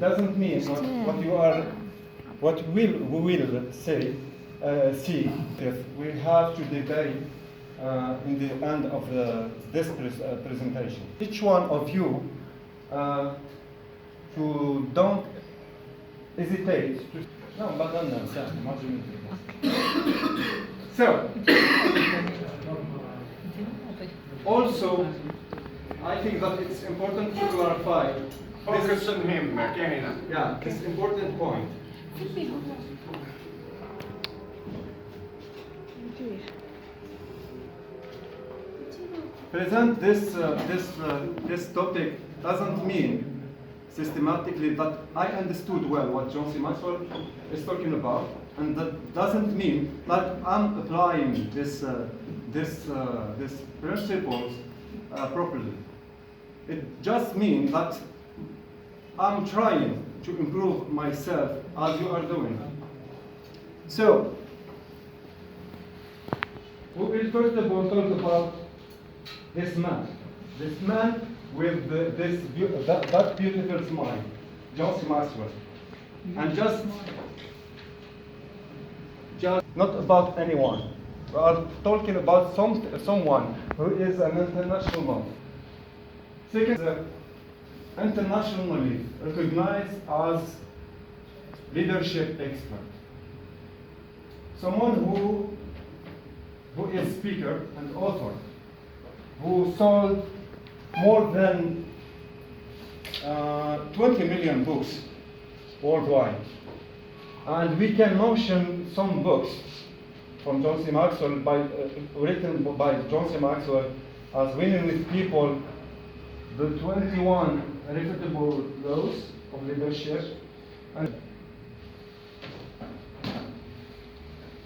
doesn't mean what we will say, see. If we have to debate in the end of this presentation. Each one of you to don't hesitate to. No, but no, so, also, I think that it's important to clarify. Focus on him, Kenina. Yeah, this important point. Present this topic doesn't mean systematically that I understood well what John C. Maxwell is talking about, and that doesn't mean that I'm applying this principles properly. It just means that I'm trying to improve myself as you are doing. So, we will first of all talk about this man with that beautiful smile, John C. Maxwell. And just not about anyone. We are talking about someone who is an international man. Second, internationally recognized as leadership expert. Someone who is speaker and author, who sold more than 20 million books worldwide. And we can mention some books from John C. Maxwell, written by John C. Maxwell, as Winning with People, the 21 Irrefutable Laws of Leadership. And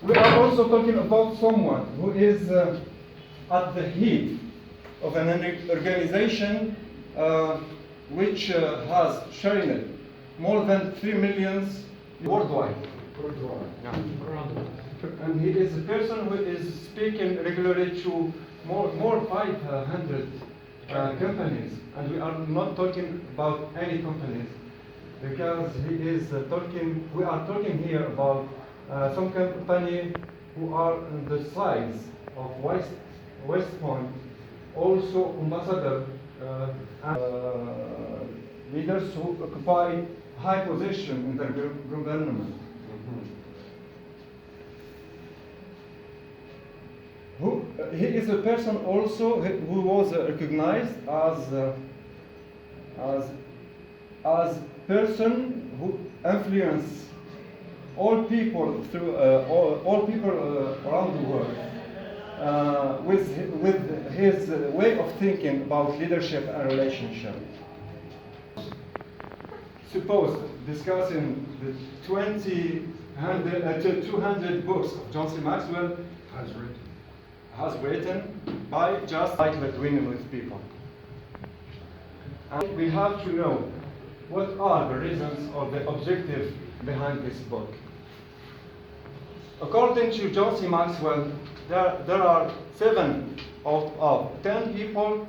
we are also talking about someone who is at the head of an organization which has trained more than 3 million worldwide. Yeah. And he is a person who is speaking regularly to more 500 companies, and we are not talking about any companies, because he is talking. We are talking here about some company who are on the size of West Point, also ambassador and leaders who occupy high position in the government. He is a person also who was recognized as person who influenced all people through all people around the world with his way of thinking about leadership and relationship. Suppose discussing the 200 books of John C. Maxwell has written by just titled Winning with People. And we have to know what are the reasons or the objective behind this book. According to John C. Maxwell, there are 7 of 10 people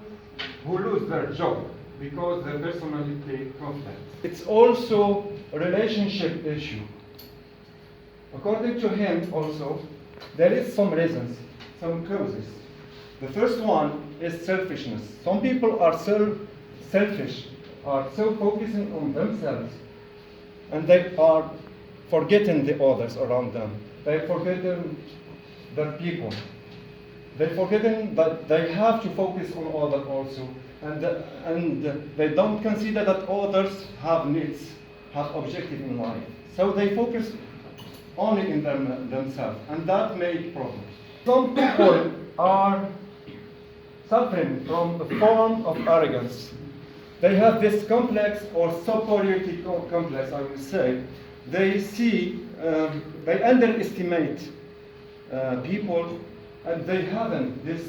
who lose their job because their personality conflict. It's also a relationship issue. According to him also, there is some reasons, some causes. The first one is selfishness. Some people are so selfish, are so focusing on themselves, and they are forgetting the others around them. They forgetting their people. They forgetting that they have to focus on others also, and they don't consider that others have needs, have objectives in life. So they focus only in themselves, and that makes problems. Some people are suffering from a form of arrogance. They have this complex or superiority complex, I will say. They see, they underestimate people, and they haven't this,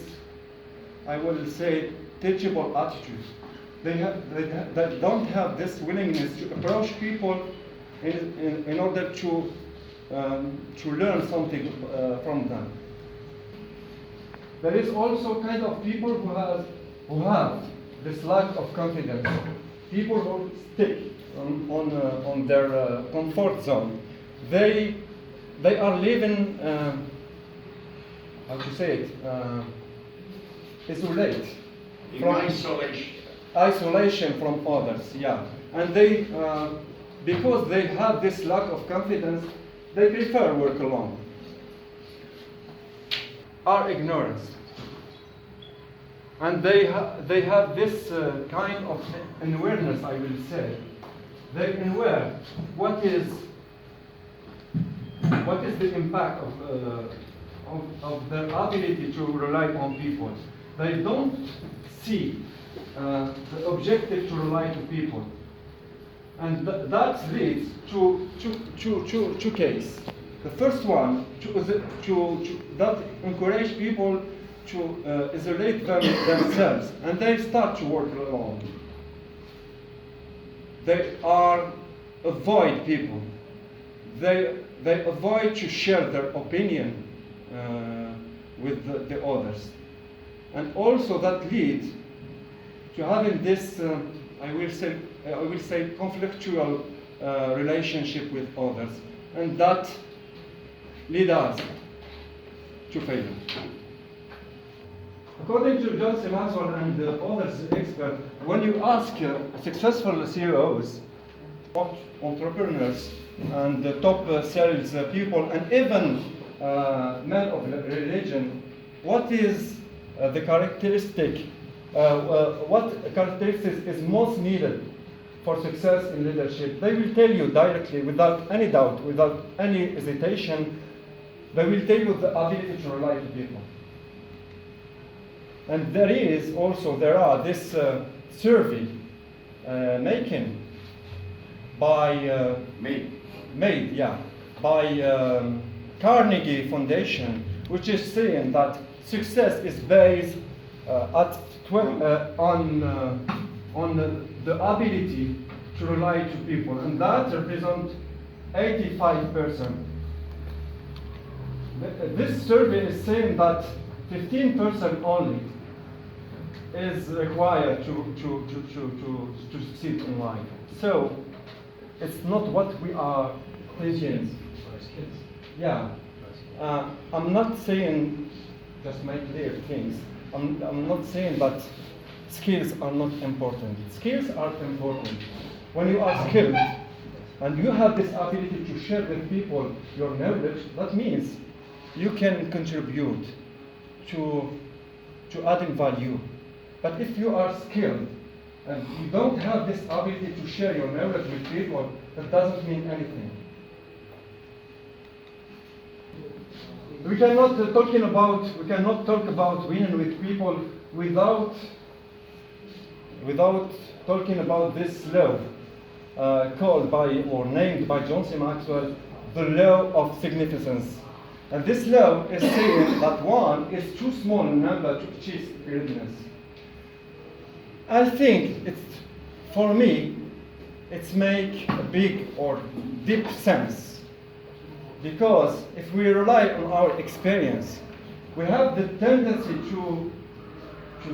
I will say, teachable attitude. They don't have this willingness to approach people in order to learn something from them. There is also kind of people who have this lack of confidence. People who stick on their comfort zone. They are living, how to say it, isolate. In isolation. Isolation from others, yeah. And they, because they have this lack of confidence, they prefer work alone. Are ignorance. And they have this kind of awareness, I will say. They aware what is the impact of their ability to rely on people. They don't see the objective to rely to people. And that leads to two cases. The first one, that encourage people to isolate themselves, and they start to work alone. They avoid people. They avoid to share their opinion with the others. And also that leads to having this, I will say, conflictual relationship with others, and that leads us to failure. According to John Maxwell and others experts, when you ask successful CEOs, entrepreneurs, and top sales people, and even men of religion, what is the characteristic? What characteristics is most needed for success in leadership? They will tell you directly, without any doubt, without any hesitation. They will tell you the ability to rely to people. And there are this survey making by by Carnegie Foundation, which is saying that success is based on the ability to rely to people, and that represents 85%. This survey is saying that 15% only is required to succeed in life. So it's not what we are thinking. Yeah, I'm not saying, just make clear things. I'm not saying that skills are not important. Skills are important. When you are skilled and you have this ability to share with people your knowledge, that means you can contribute to adding value. But if you are skilled and you don't have this ability to share your knowledge with people, that doesn't mean anything. We cannot talk about winning with people without talking about this law called by or named by John Maxwell the law of significance. And this law is saying that one is too small a number to achieve greatness. I think for me, it's make a big or deep sense. Because if we rely on our experience, we have the tendency to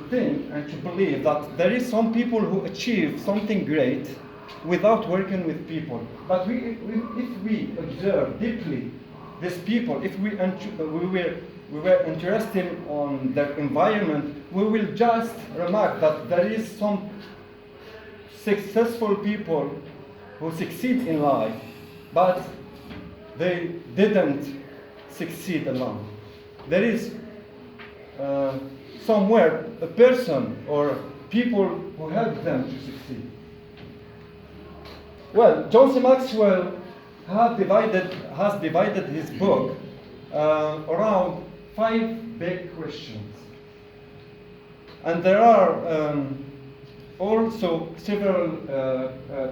think and to believe that there is some people who achieve something great without working with people. But if we observe deeply these people, if we were interested on their environment, we will just remark that there is some successful people who succeed in life, but they didn't succeed alone. There is somewhere a person or people who help them to succeed. Well, John Maxwell has divided his book around 5 big questions. And there are also several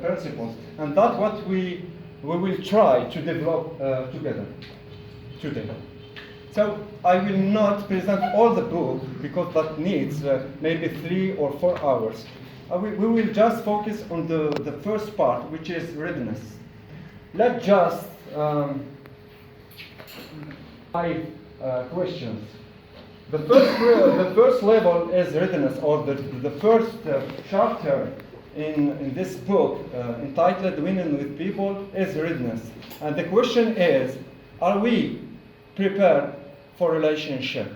principles. And that's what we will try to develop together today. So I will not present all the book because that needs maybe 3 or 4 hours. We will just focus on the first part, which is readiness. Let's just 5 questions. The first level is readiness, or the first chapter in this book entitled Winning with People is readiness. And the question is, are we prepared for relationship?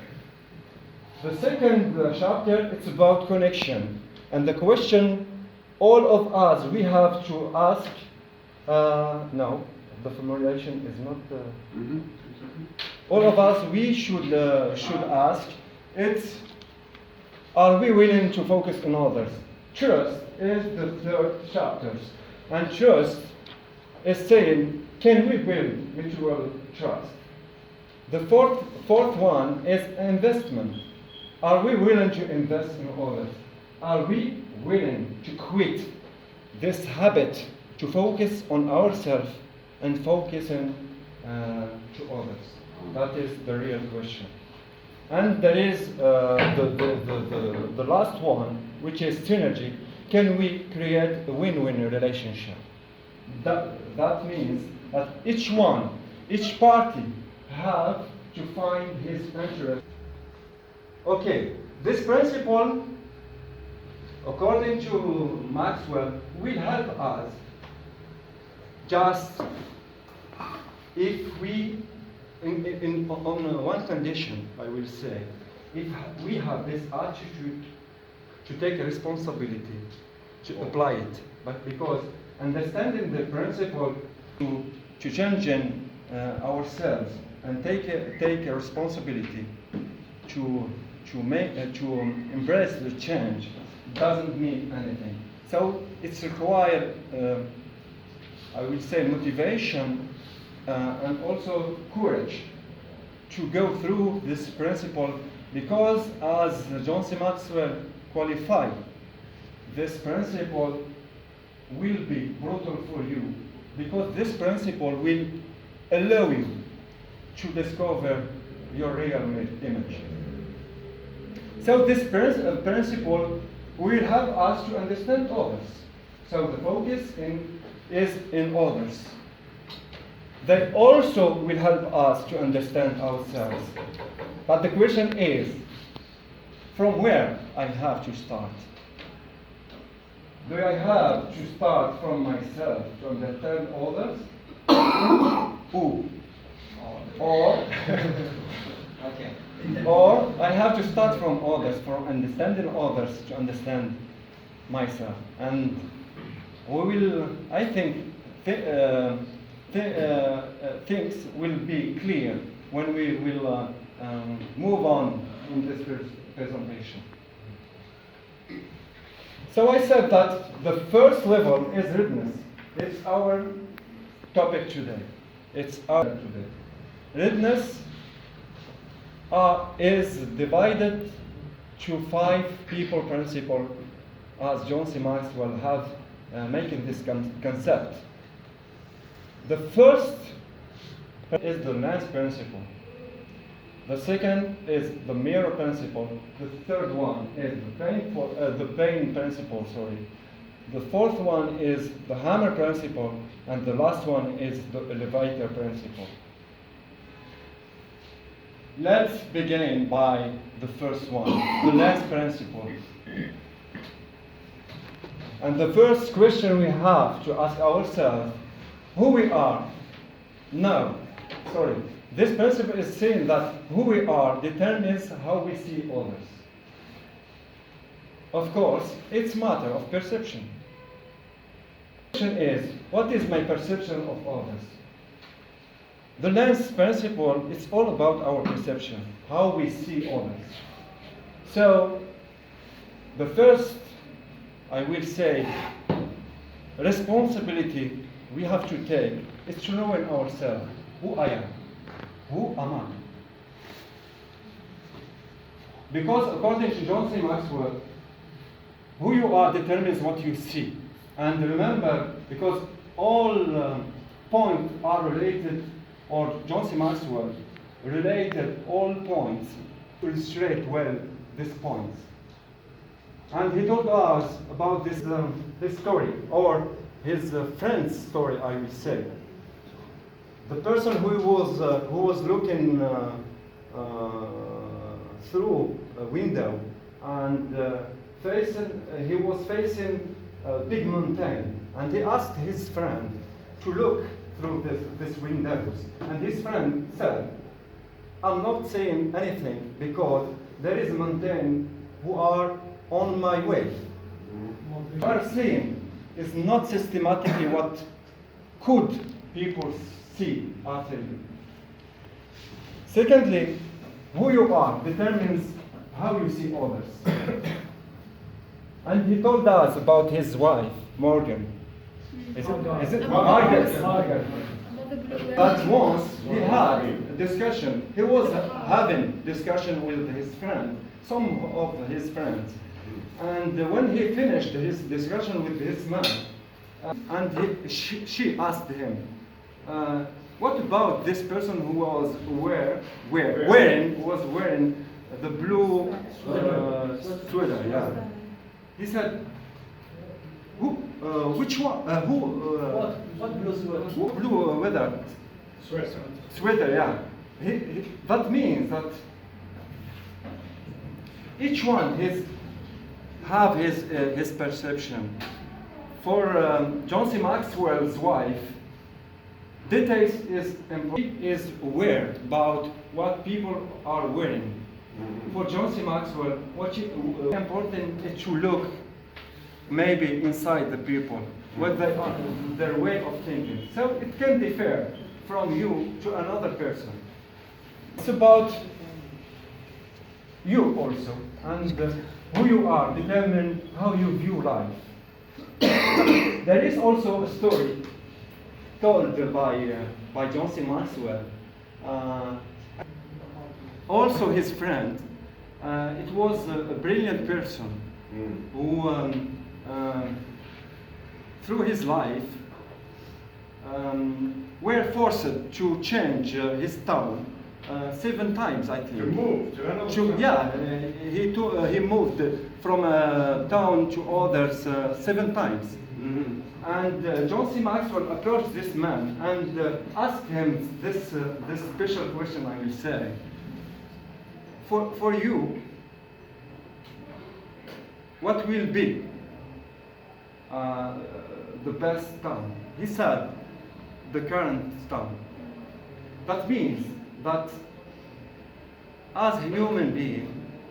The second chapter, it's about connection. And the question all of us, we have to ask, no, the formulation is not, all of us, we should ask, it's, are we willing to focus on others? Trust is the third chapter. And trust is saying, can we build mutual trust? The fourth one is investment. Are we willing to invest in others? Are we willing to quit this habit to focus on ourselves and focusing to others? That is the real question. And there is the last one, which is synergy. Can we create a win-win relationship? That means that each party have to find his interest. Okay, this principle, according to Maxwell, will help us just if we, on one condition, I will say, if we have this attitude to take a responsibility, to apply it, but because understanding the principle to change ourselves and take a responsibility to embrace the change doesn't mean anything. So it's required, I will say, motivation and also courage to go through this principle, because as John Maxwell qualified, this principle will be brutal for you, because this principle will allow you to discover your real image. So this principle will help us to understand others. So the focus is in others. They also will help us to understand ourselves. But the question is, from where I have to start? Do I have to start from myself to understand others? Who? Or okay. Or I have to start from others, from understanding others to understand myself. And we will, I think, things will be clear when we will move on in this presentation. So I said that the first level is readiness. It's our topic today. It's our today. Readiness is divided to 5 people principles, as John C. Maxwell have making this concept. The first is the lens principle. The second is the mirror principle. The third one is the pain principle. Sorry. The fourth one is the hammer principle, and the last one is the elevator principle. Let's begin by the first one, the lens principle. And the first question we have to ask ourselves, who we are? No, sorry. This principle is saying that who we are determines how we see others. Of course, it's a matter of perception. The question is, what is my perception of others? The lens principle is all about our perception, how we see others. So, the first, I will say, responsibility we have to take is to know in ourselves who I am. Who am I? Because according to John C. Maxwell, who you are determines what you see. And remember, because all points are related, or John C. Maxwell related all points to illustrate well these points. And he told us about this story, or his friend's story, I will say. The person who was looking through a window and he was facing a big mountain, and he asked his friend to look through this windows. And his friend said, I'm not saying anything because there is a mountain who are on my way. What I'm saying is not systematically what could people see after you. Secondly, who you are determines how you see others. And he told us about his wife, Morgan. Is it Margaret? But once he had a discussion, he was having discussion with his friend, some of his friends. And when he finished his discussion with his man, she asked him, what about this person who was wearing the blue sweater? Yeah. He said, which one? What blue sweater? Who blue weather? Sweater, yeah. That means that each one have his perception. For John Maxwell's wife, details is important. She is aware about what people are wearing. For John Maxwell, what is important is to look maybe inside the people, what they are, their way of thinking. So it can differ from you to another person. It's about you also, and who you are determine how you view life. There is also a story told by John Maxwell. Also his friend. It was a brilliant person who, through his life, were forced to change his town 7 times, I think. To move to another town. Yeah, he moved from a town to others 7 times. And John Maxwell approached this man and asked him this special question, I will say. For you, what will be the best town? He said, the current town. That means that as a human being,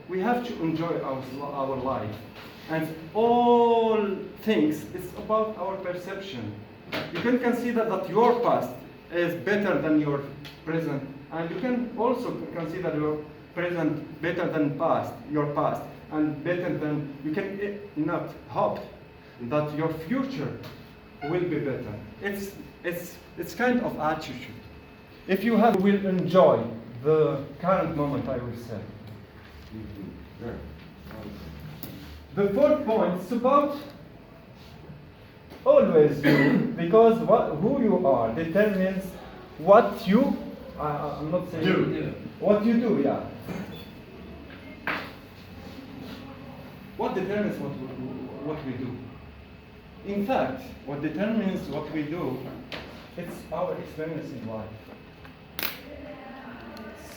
we have to enjoy our life. And all things, it's about our perception. You can consider that your past is better than your present, and you can also consider your present better than your past, and better than, you can not hope that your future will be better. It's kind of attitude. If you have, will enjoy the current moment, I will say. The fourth point is about always you, because who you are determines what you, I'm not saying do. What you do, yeah. What determines what we do? In fact, what determines what we do, it's our experience in life.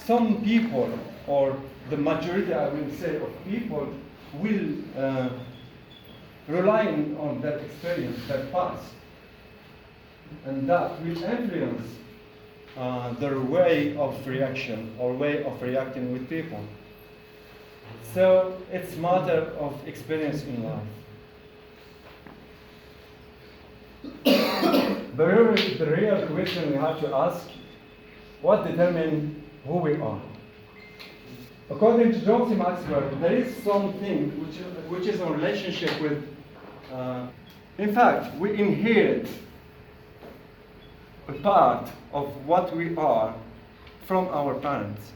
Some people, or the majority, I will say, of people, will rely on that experience, that past, and that will influence their way of reaction or way of reacting with people. So it's a matter of experience in life. The real question we have to ask, what determines who we are? According to John Maxwell, there is something which is a relationship with, in fact, we inherit a part of what we are from our parents.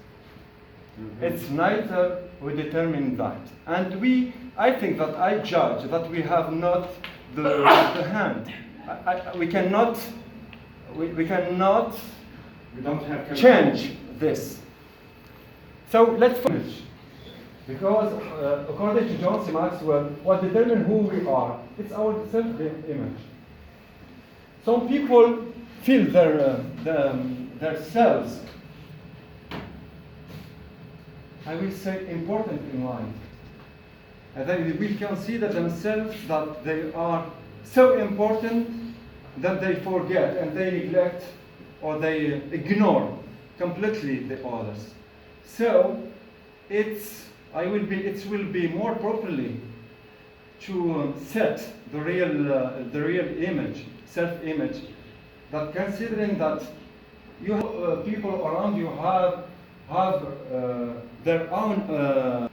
It's neither we determine that. And I think that I judge that we have not the hand. We cannot change this. So let's finish. Because according to John Maxwell, what determines who we are, it's our self-image. Some people feel their selves, I will say, important in life. and they will consider themselves that they are so important that they forget and they neglect or they ignore completely the others. So it will be more properly to set the real image, self-image, that considering that you people around you have their own.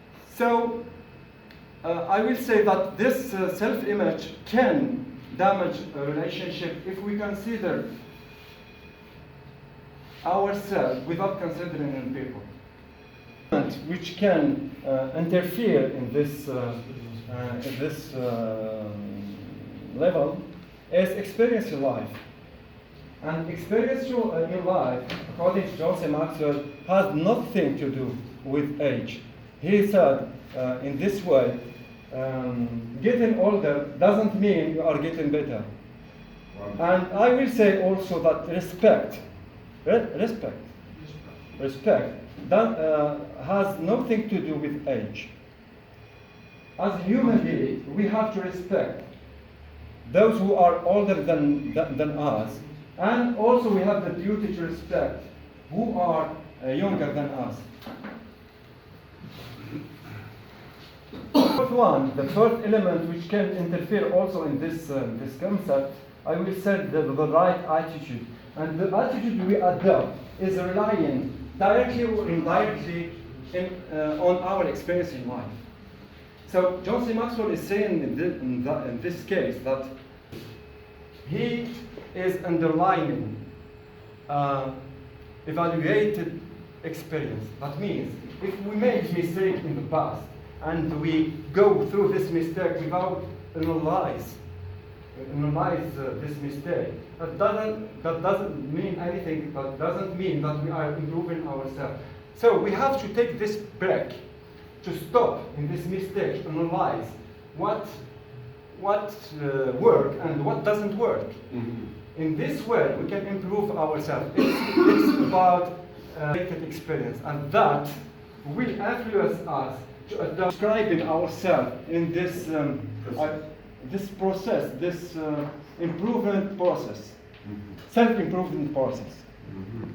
I will say that this self-image can damage a relationship if we consider ourselves without considering people, which can interfere in this level is experience in life. And experience in life, according to John Maxwell, has nothing to do with age. He said in this way, getting older doesn't mean you are getting better. And I will say also that respect that has nothing to do with age. As human beings, we have to respect those who are older than us, and also we have the duty to respect who are younger than us. The first element which can interfere also in this concept, I will say the right attitude. And the attitude we adopt is relying directly or indirectly on our experience in life. So John C. Maxwell is saying in this case that he is underlining evaluated experience. That means if we made mistake in the past and we go through this mistake without analyze this mistake, that doesn't mean anything. That doesn't mean that we are improving ourselves. So we have to take this break to stop in this mistake, analyze what work and what doesn't work. Mm-hmm. In this way, we can improve ourselves. It's about experience, and that will influence us to adapt, describing ourselves in this process, this improvement process, self-improvement process. Mm-hmm.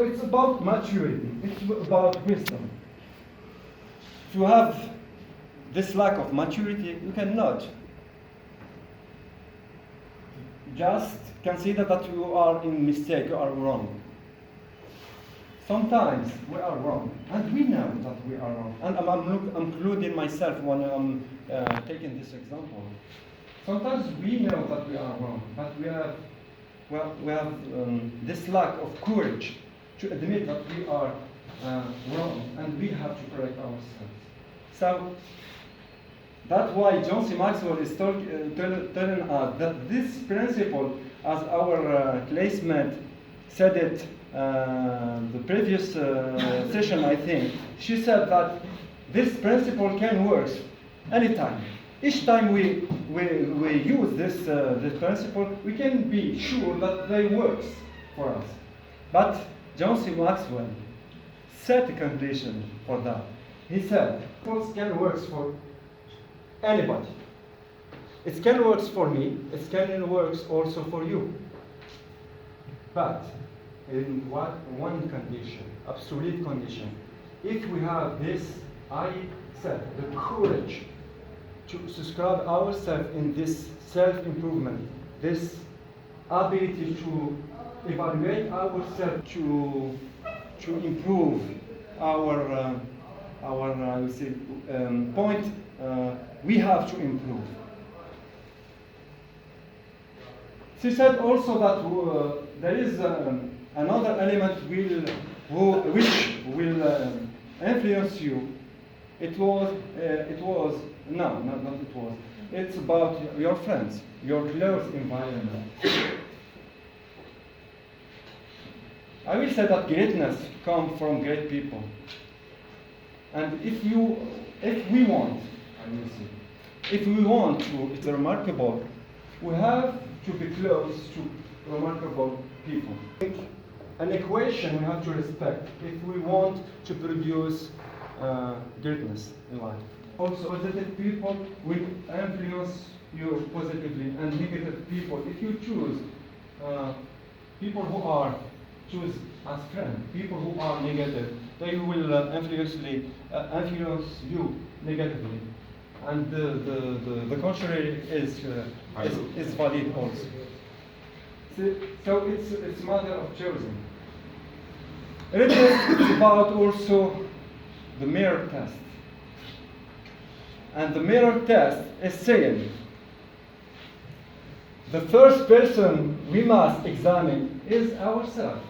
It's about maturity. It's about wisdom. If you have this lack of maturity, you cannot just consider that you are in mistake, you are wrong. Sometimes we are wrong, and we know that we are wrong. And I'm including myself when I'm taking this example. Sometimes we know that we are wrong, but we have this lack of courage to admit that we are wrong, and we have to correct ourselves. So that's why John C. Maxwell is telling us that this principle, as our classmate said it the previous session, I think, she said that this principle can work anytime. Each time we use this principle, we can be sure that they work for us. But John C. Maxwell set a condition for that. He said, it can work for anybody. It can work for me, it can work also for you. But in one condition, absolute condition, if we have this, I said, the courage to subscribe ourselves in this self-improvement, this ability to evaluate ourselves, to improve our point, we have to improve. She said also that there is another element which will influence you. It's about your friends, your close environment. I will say that greatness comes from great people. And if we want to, it's remarkable, we have to be close to remarkable people. An equation we have to respect if we want to produce greatness in life. Also, positive people will influence you positively, and negative people, if you choose people who are choose as friends, people who are negative, they will influence you negatively, and the contrary is valid also. So it's a matter of choosing. It is about also the mirror test. And the mirror test is saying the first person we must examine is ourselves.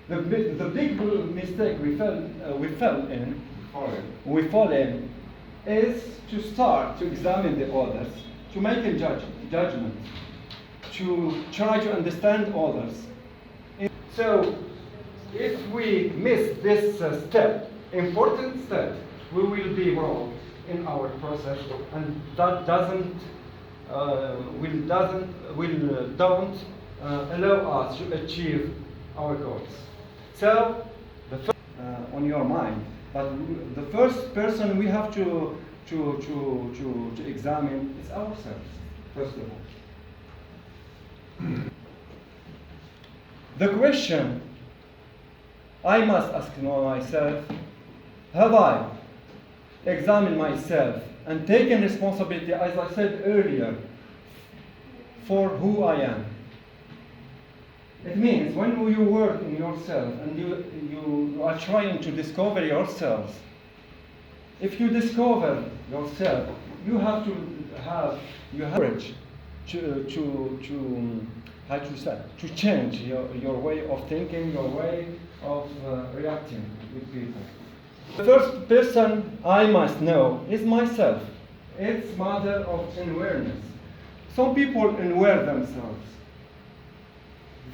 The big mistake we fall in is to start to examine the others, to make a judgment, to try to understand others. So, if we miss this important step, we will be wrong in our process, and that don't allow us to achieve our goals. So, the first, on your mind, but the first person we have to examine is ourselves, first of all. The question I must ask myself: have I examined myself and taken responsibility, as I said earlier, for who I am? It means when you work in yourself and you are trying to discover yourself, if you discover yourself, you have courage to change your way of thinking, your way of reacting with people. The first person I must know is myself. It's a matter of awareness. Some people aware themselves.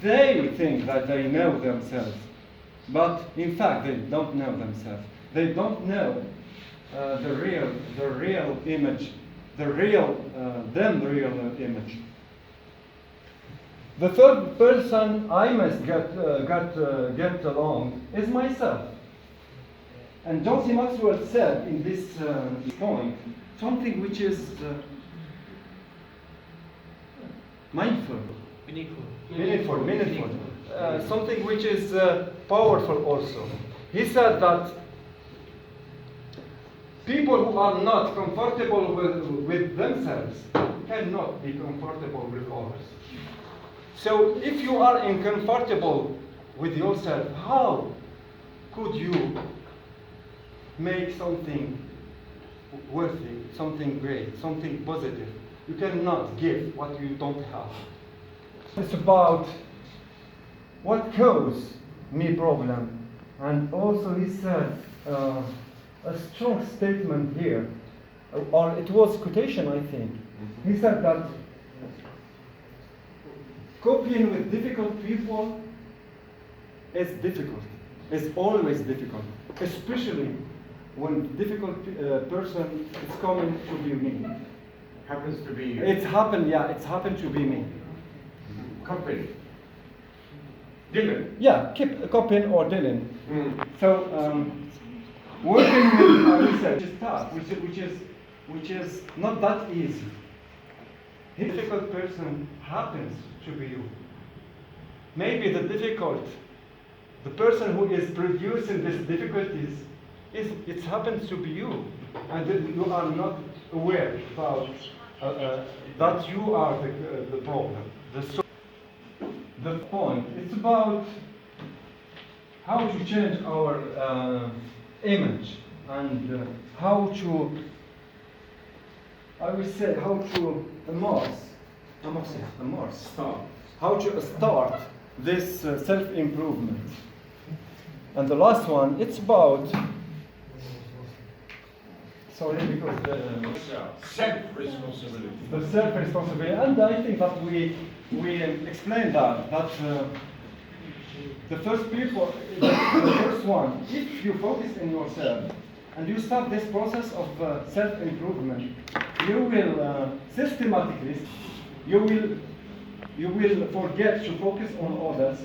They think that they know themselves, but in fact they don't know themselves. They don't know the real image, the real image. The third person I must get along is myself. And Maxwell said in this point something which is mindful, meaningful, something which is powerful also. He said that people who are not comfortable with themselves cannot be comfortable with others. So if you are uncomfortable with yourself, how could you make something worthy, something great, something positive? You cannot give what you don't have. It's about what caused me problem. And also he said a strong statement here, or it was quotation, I think. He said that coping with difficult people is difficult. It's always difficult, especially when difficult person is coming to be me. Happens to be you. It's happened to be me. Company. Dylan. Yeah, copying or Dylan. So working with research is tough, which is not that easy. A difficult person happens to be you. Maybe the person who is producing these difficulties it happens to be you, and you are not aware about that you are the problem. The point. It's about how to change our image and how to, I would say, how to how to start this self-improvement. And the last one, it's about, sorry, because self-responsibility. The self-responsibility, and I think that we explained that the first one, if you focus on yourself and you start this process of self-improvement, you will systematically, you will forget to focus on others,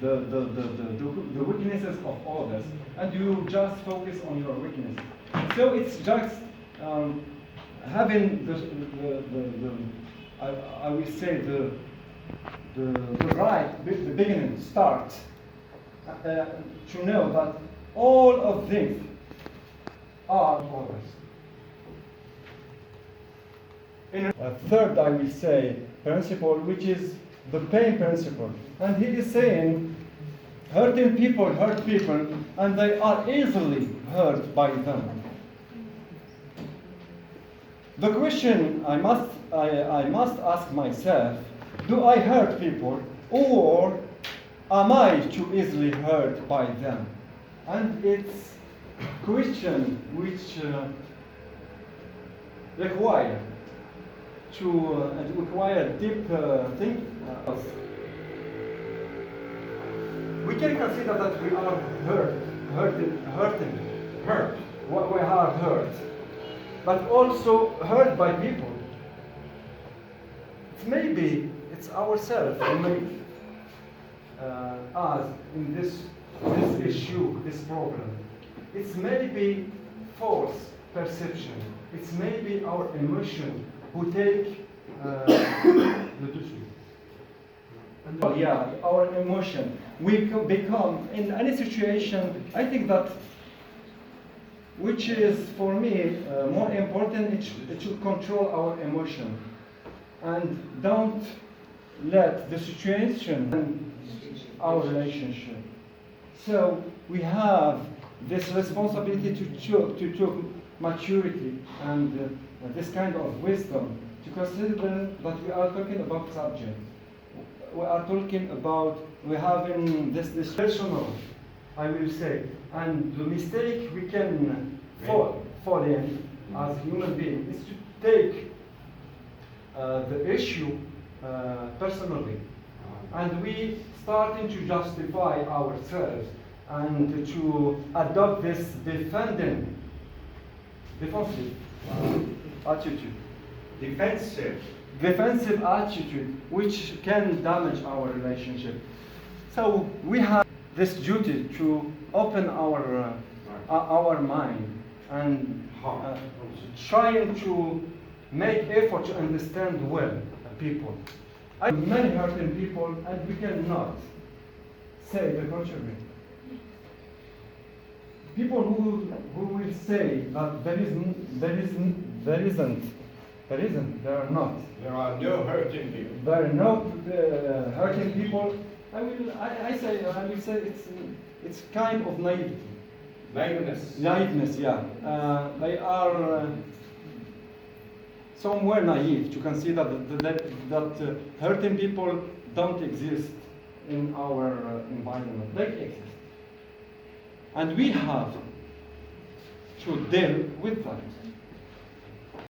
the weaknesses of others, and you just focus on your weaknesses. So it's just having I will say the right, the beginning, start, to know that all of these are others. In a third, I will say, principle, which is the pain principle. And he is saying, hurting people hurt people, and they are easily hurt by them. The question I must ask myself, do I hurt people, or am I too easily hurt by them? And it's a question which require deep thinking. We can consider that we are hurting. We are hurt, but also hurt by people. Maybe it's ourselves who make us in this issue, this problem. It's maybe false perception. It's maybe our emotion who take le dessus. Yeah, our emotion. We become, in any situation, I think that which is for me more important, it should control our emotion. And don't let the situation and our relationship. So we have this responsibility to maturity and this kind of wisdom, to consider that we are talking about subject. We are talking about, we having this personal, I will say, and the mistake we can fall in as human beings is to take the issue personally, and we starting to justify ourselves and to adopt this defensive attitude. Defensive attitude, which can damage our relationship. So we have this duty to open our mind and trying to make effort to understand well people. Many hurting people, and we cannot say the contrary. People who will say that there are not. There are no hurting people. There are no hurting people. I will say it's kind of naivety. Naiveness, yeah. They are somewhere naive to consider that hurting people don't exist in our environment. They exist. And we have to deal with that.